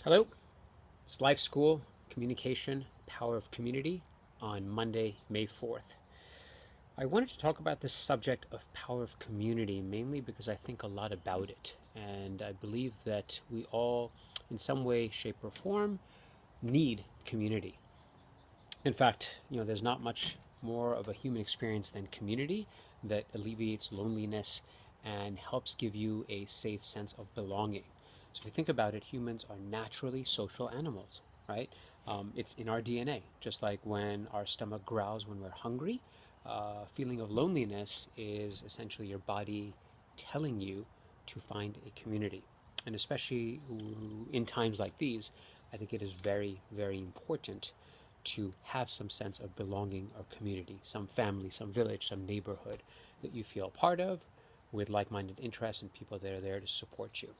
Hello, it's Life School Communication Power of Community on Monday, May 4th. I wanted to talk about this subject of power of community mainly because I think a lot about it, and I believe that we all, in some way, shape, or form, need community. In fact, there's not much more of a human experience than community that alleviates loneliness and helps give you a safe sense of belonging. So if you think about it, humans are naturally social animals, right? It's in our DNA, just like when our stomach growls when we're hungry. Feeling of loneliness is essentially your body telling you to find a community. And especially in times like these, I think it is very, very important to have some sense of belonging or community, some family, some village, some neighborhood that you feel part of with like-minded interests and people that are there to support you.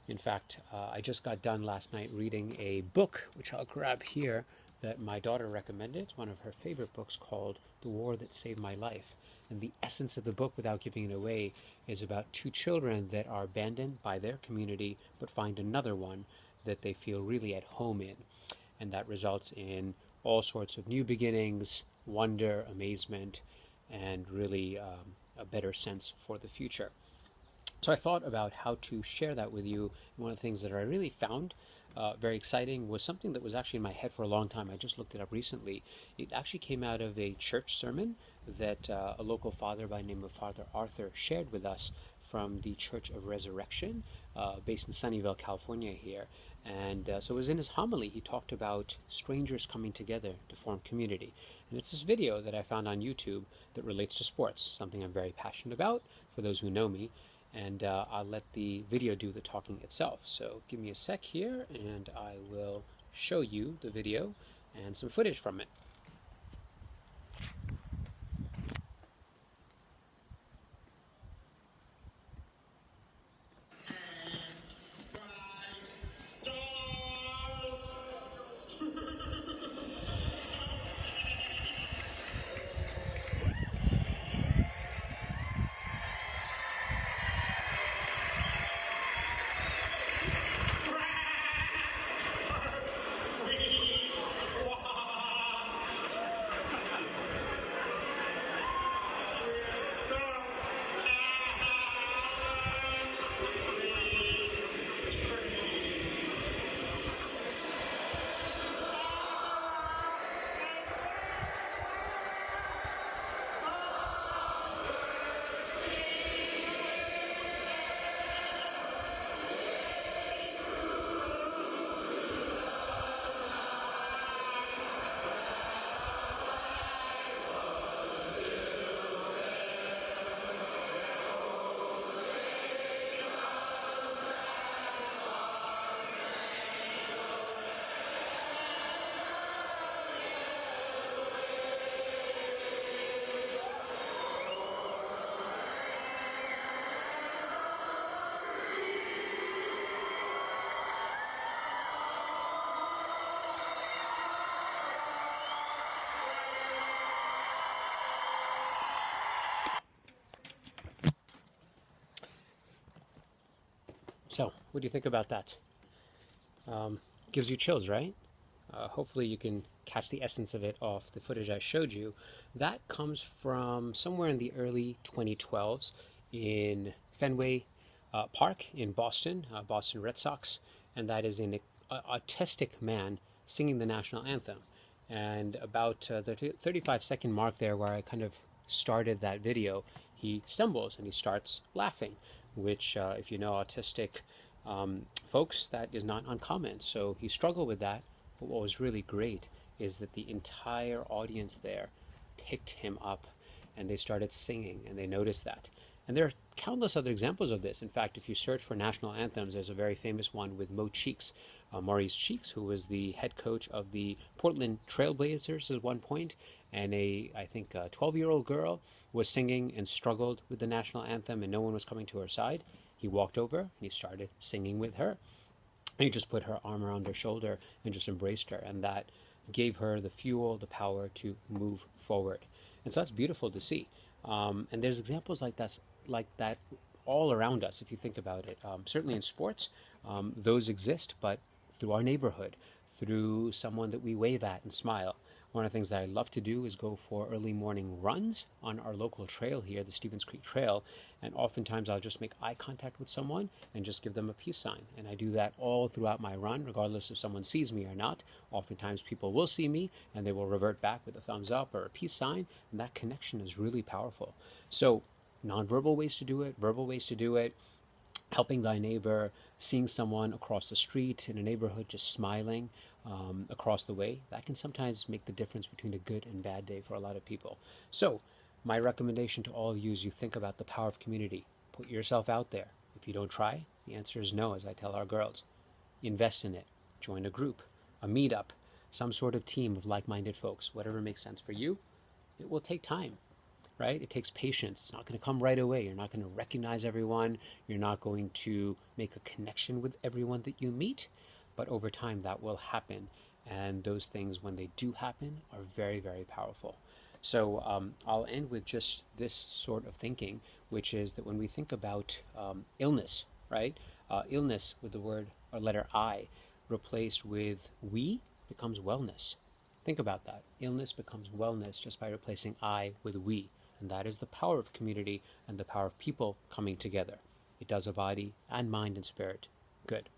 In fact, I just got done last night reading a book, which I'll grab here, that my daughter recommended. It's one of her favorite books called The War That Saved My Life. And the essence of the book, without giving it away, is about two children that are abandoned by their community but find another one that they feel really at home in. And that results in all sorts of new beginnings, wonder, amazement, and really a better sense for the future. So I thought about how to share that with you. One of the things that I really found very exciting was something that was actually in my head for a long time. I just looked it up recently. It actually came out of a church sermon that a local father by the name of Father Arthur shared with us from the Church of Resurrection, based in Sunnyvale, California here. And so it was in his homily, he talked about strangers coming together to form community. And it's this video that I found on YouTube that relates to sports, something I'm very passionate about, for those who know me. And I'll let the video do the talking itself. So give me a sec here, and I will show you the video and some footage from it. So, what do you think about that? Gives you chills, right? Hopefully you can catch the essence of it off the footage I showed you. That comes from somewhere in the early 2012s in Fenway Park in Boston, Boston Red Sox, and that is an autistic man singing the national anthem. And about the 35-second mark there where I kind of started that video, he stumbles and he starts laughing, which if you know autistic folks, that is not uncommon. So he struggled with that, but what was really great is that the entire audience there picked him up and they started singing, and they noticed that. And there are countless other examples of this. In fact, if you search for national anthems, there's a very famous one with Maurice Cheeks, who was the head coach of the Portland Trailblazers at one point, and I think a 12-year-old girl was singing and struggled with the national anthem, and no one was coming to her side. He walked over and he started singing with her. And he just put her arm around her shoulder and just embraced her, and that gave her the fuel, the power to move forward. And so that's beautiful to see. And there's examples like that all around us, if you think about it. Certainly in sports, those exist, but through our neighborhood, through someone that we wave at and smile. One of the things that I love to do is go for early morning runs on our local trail here, the Stevens Creek Trail, and oftentimes I'll just make eye contact with someone and just give them a peace sign. And I do that all throughout my run, regardless if someone sees me or not. Oftentimes people will see me and they will revert back with a thumbs up or a peace sign, and that connection is really powerful. So nonverbal ways to do it, verbal ways to do it, helping thy neighbor, seeing someone across the street in a neighborhood just smiling across the way, that can sometimes make the difference between a good and bad day for a lot of people. So my recommendation to all of you is you think about the power of community. Put yourself out there. If you don't try, the answer is no, as I tell our girls. Invest in it. Join a group, a meetup, some sort of team of like-minded folks, whatever makes sense for you. It will take time. Right? It takes patience. It's not going to come right away. You're not going to recognize everyone. You're not going to make a connection with everyone that you meet. But over time, that will happen. And those things, when they do happen, are very, very powerful. So I'll end with just this sort of thinking, which is that when we think about illness, right? Illness with the word or letter I replaced with we becomes wellness. Think about that. Illness becomes wellness just by replacing I with we. And that is the power of community and the power of people coming together. It does a body and mind and spirit good.